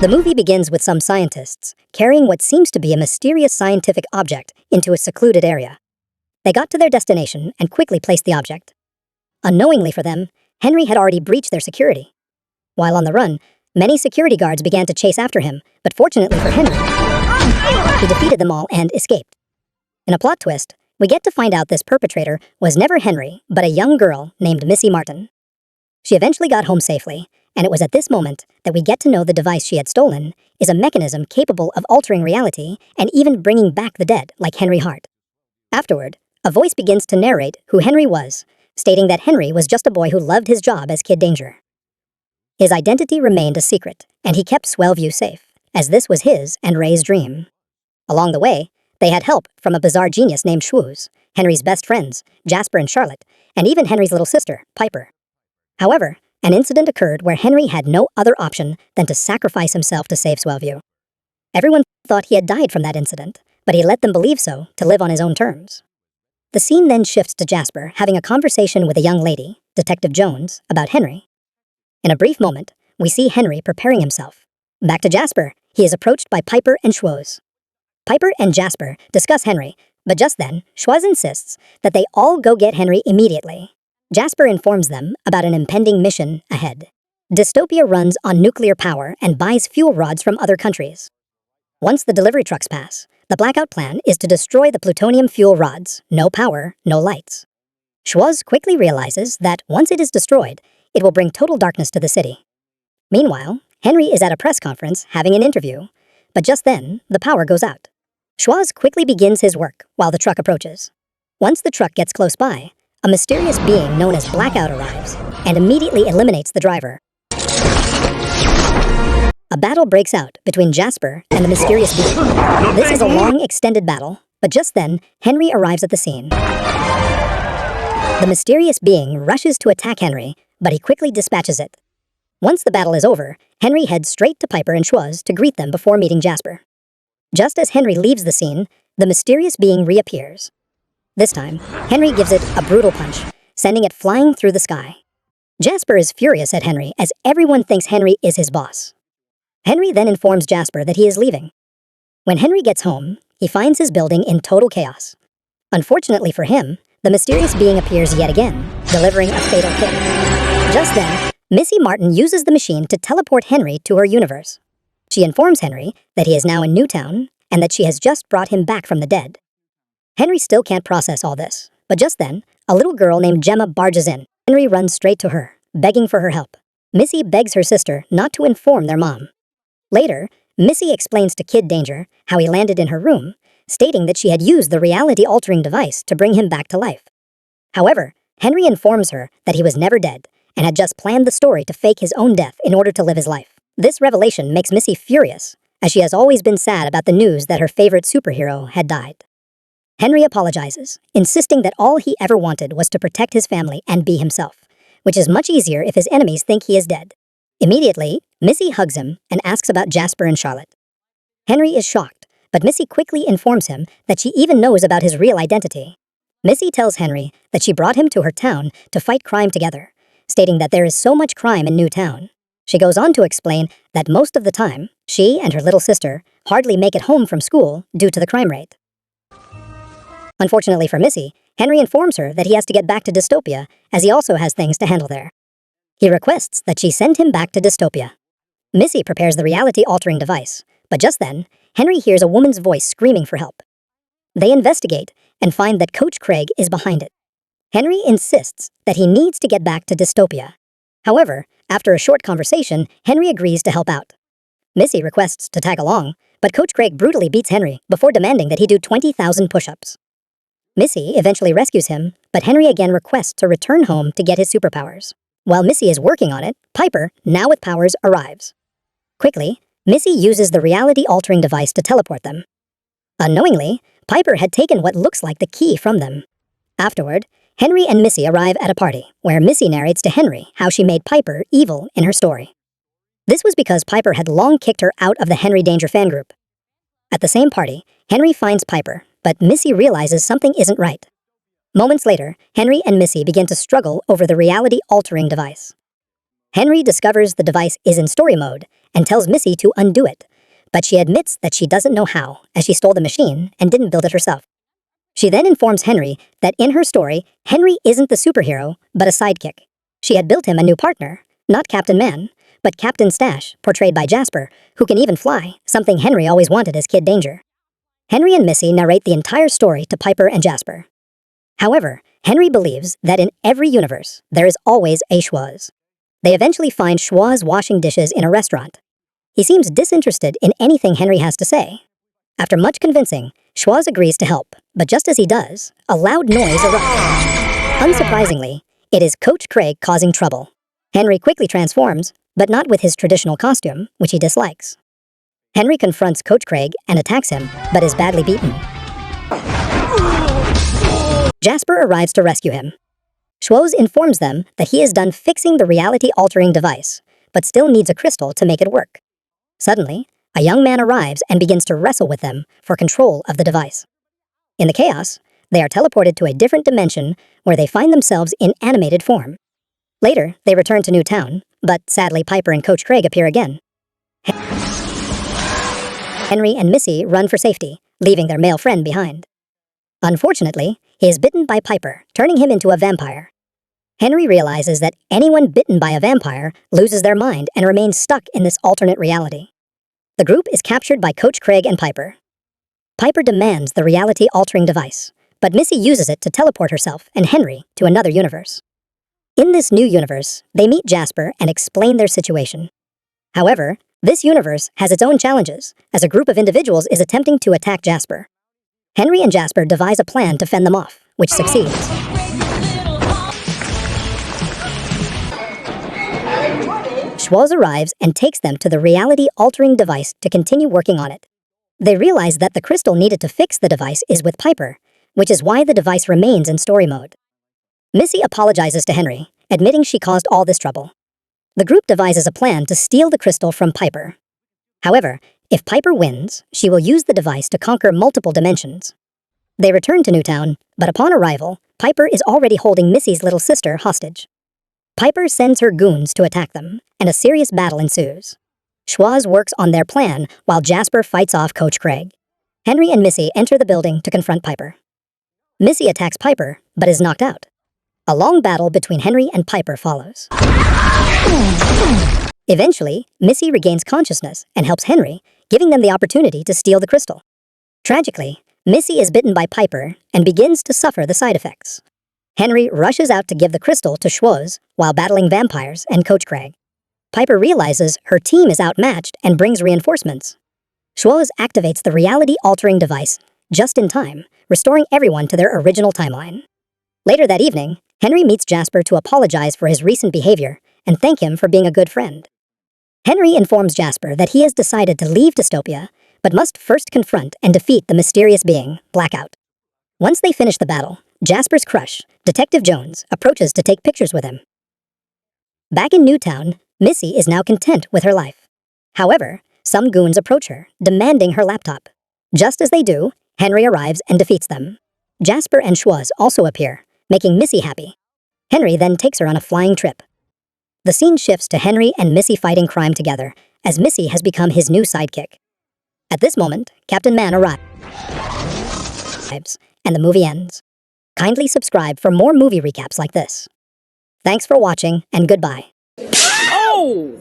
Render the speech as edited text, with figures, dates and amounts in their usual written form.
The movie begins with some scientists carrying what seems to be a mysterious scientific object into a secluded area. They got to their destination and quickly placed the object. Unknowingly for them, Henry had already breached their security. While on the run, many security guards began to chase after him, but fortunately for Henry, he defeated them all and escaped. In a plot twist, we get to find out this perpetrator was never Henry, but a young girl named Missy Martin. She eventually got home safely, and it was at this moment that we get to know the device she had stolen is a mechanism capable of altering reality and even bringing back the dead, like Henry Hart. Afterward, a voice begins to narrate who Henry was, stating that Henry was just a boy who loved his job as Kid Danger. His identity remained a secret, and he kept Swellview safe, as this was his and Ray's dream. Along the way, they had help from a bizarre genius named Schwooze, Henry's best friends, Jasper and Charlotte, and even Henry's little sister, Piper. However, an incident occurred where Henry had no other option than to sacrifice himself to save Swellview. Everyone thought he had died from that incident, but he let them believe so to live on his own terms. The scene then shifts to Jasper having a conversation with a young lady, Detective Jones, about Henry. In a brief moment, we see Henry preparing himself. Back to Jasper, he is approached by Piper and Schwooze. Piper and Jasper discuss Henry, but just then, Schwooze insists that they all go get Henry immediately. Jasper informs them about an impending mission ahead. Dystopia runs on nuclear power and buys fuel rods from other countries. Once the delivery trucks pass, the blackout plan is to destroy the plutonium fuel rods, no power, no lights. Schwooze quickly realizes that once it is destroyed, it will bring total darkness to the city. Meanwhile, Henry is at a press conference having an interview, but just then, the power goes out. Schwooze quickly begins his work while the truck approaches. Once the truck gets close by, a mysterious being known as Blackout arrives and immediately eliminates the driver. A battle breaks out between Jasper and the mysterious being. This is a long, extended battle, but just then, Henry arrives at the scene. The mysterious being rushes to attack Henry, but he quickly dispatches it. Once the battle is over, Henry heads straight to Piper and Schwooze to greet them before meeting Jasper. Just as Henry leaves the scene, the mysterious being reappears. This time, Henry gives it a brutal punch, sending it flying through the sky. Jasper is furious at Henry as everyone thinks Henry is his boss. Henry then informs Jasper that he is leaving. When Henry gets home, he finds his building in total chaos. Unfortunately for him, the mysterious being appears yet again, delivering a fatal hit. Just then, Missy Martin uses the machine to teleport Henry to her universe. She informs Henry that he is now in Newtown and that she has just brought him back from the dead. Henry still can't process all this, but just then, a little girl named Gemma barges in. Henry runs straight to her, begging for her help. Missy begs her sister not to inform their mom. Later, Missy explains to Kid Danger how he landed in her room, stating that she had used the reality-altering device to bring him back to life. However, Henry informs her that he was never dead and had just planned the story to fake his own death in order to live his life. This revelation makes Missy furious, as she has always been sad about the news that her favorite superhero had died. Henry apologizes, insisting that all he ever wanted was to protect his family and be himself, which is much easier if his enemies think he is dead. Immediately, Missy hugs him and asks about Jasper and Charlotte. Henry is shocked, but Missy quickly informs him that she even knows about his real identity. Missy tells Henry that she brought him to her town to fight crime together, stating that there is so much crime in Newtown. She goes on to explain that most of the time, she and her little sister hardly make it home from school due to the crime rate. Unfortunately for Missy, Henry informs her that he has to get back to Dystopia, as he also has things to handle there. He requests that she send him back to Dystopia. Missy prepares the reality-altering device, but just then, Henry hears a woman's voice screaming for help. They investigate and find that Coach Craig is behind it. Henry insists that he needs to get back to Dystopia. However, after a short conversation, Henry agrees to help out. Missy requests to tag along, but Coach Craig brutally beats Henry before demanding that he do 20,000 push-ups. Missy eventually rescues him, but Henry again requests to return home to get his superpowers. While Missy is working on it, Piper, now with powers, arrives. Quickly, Missy uses the reality-altering device to teleport them. Unknowingly, Piper had taken what looks like the key from them. Afterward, Henry and Missy arrive at a party, where Missy narrates to Henry how she made Piper evil in her story. This was because Piper had long kicked her out of the Henry Danger fan group. At the same party, Henry finds Piper, but Missy realizes something isn't right. Moments later, Henry and Missy begin to struggle over the reality-altering device. Henry discovers the device is in story mode and tells Missy to undo it, but she admits that she doesn't know how, as she stole the machine and didn't build it herself. She then informs Henry that in her story, Henry isn't the superhero, but a sidekick. She had built him a new partner, not Captain Man, but Captain Stash, portrayed by Jasper, who can even fly, something Henry always wanted as Kid Danger. Henry and Missy narrate the entire story to Piper and Jasper. However, Henry believes that in every universe, there is always a Schwoz. They eventually find Schwoz washing dishes in a restaurant. He seems disinterested in anything Henry has to say. After much convincing, Schwoz agrees to help, but just as he does, a loud noise erupts. Unsurprisingly, it is Coach Craig causing trouble. Henry quickly transforms, but not with his traditional costume, which he dislikes. Henry confronts Coach Craig and attacks him, but is badly beaten. Jasper arrives to rescue him. Schwoz informs them that he is done fixing the reality-altering device, but still needs a crystal to make it work. Suddenly, a young man arrives and begins to wrestle with them for control of the device. In the chaos, they are teleported to a different dimension where they find themselves in animated form. Later, they return to Newtown, but sadly Piper and Coach Craig appear again. Henry and Missy run for safety, leaving their male friend behind. Unfortunately, he is bitten by Piper, turning him into a vampire. Henry realizes that anyone bitten by a vampire loses their mind and remains stuck in this alternate reality. The group is captured by Coach Craig and Piper. Piper demands the reality-altering device, but Missy uses it to teleport herself and Henry to another universe. In this new universe, they meet Jasper and explain their situation. However, this universe has its own challenges, as a group of individuals is attempting to attack Jasper. Henry and Jasper devise a plan to fend them off, which succeeds. Schwoz arrives and takes them to the reality-altering device to continue working on it. They realize that the crystal needed to fix the device is with Piper, which is why the device remains in story mode. Missy apologizes to Henry, admitting she caused all this trouble. The group devises a plan to steal the crystal from Piper. However, if Piper wins, she will use the device to conquer multiple dimensions. They return to Newtown, but upon arrival, Piper is already holding Missy's little sister hostage. Piper sends her goons to attack them, and a serious battle ensues. Schwoz works on their plan while Jasper fights off Coach Craig. Henry and Missy enter the building to confront Piper. Missy attacks Piper, but is knocked out. A long battle between Henry and Piper follows. Eventually, Missy regains consciousness and helps Henry, giving them the opportunity to steal the crystal. Tragically, Missy is bitten by Piper and begins to suffer the side effects. Henry rushes out to give the crystal to Schwoz while battling vampires and Coach Craig. Piper realizes her team is outmatched and brings reinforcements. Schwoz activates the reality-altering device just in time, restoring everyone to their original timeline. Later that evening, Henry meets Jasper to apologize for his recent behavior and thank him for being a good friend. Henry informs Jasper that he has decided to leave Dystopia, but must first confront and defeat the mysterious being, Blackout. Once they finish the battle, Jasper's crush, Detective Jones, approaches to take pictures with him. Back in Newtown, Missy is now content with her life. However, some goons approach her, demanding her laptop. Just as they do, Henry arrives and defeats them. Jasper and Schwoz also appear, making Missy happy. Henry then takes her on a flying trip. The scene shifts to Henry and Missy fighting crime together, as Missy has become his new sidekick. At this moment, Captain Man arrives, and the movie ends. Kindly subscribe for more movie recaps like this. Thanks for watching, and goodbye. Oh!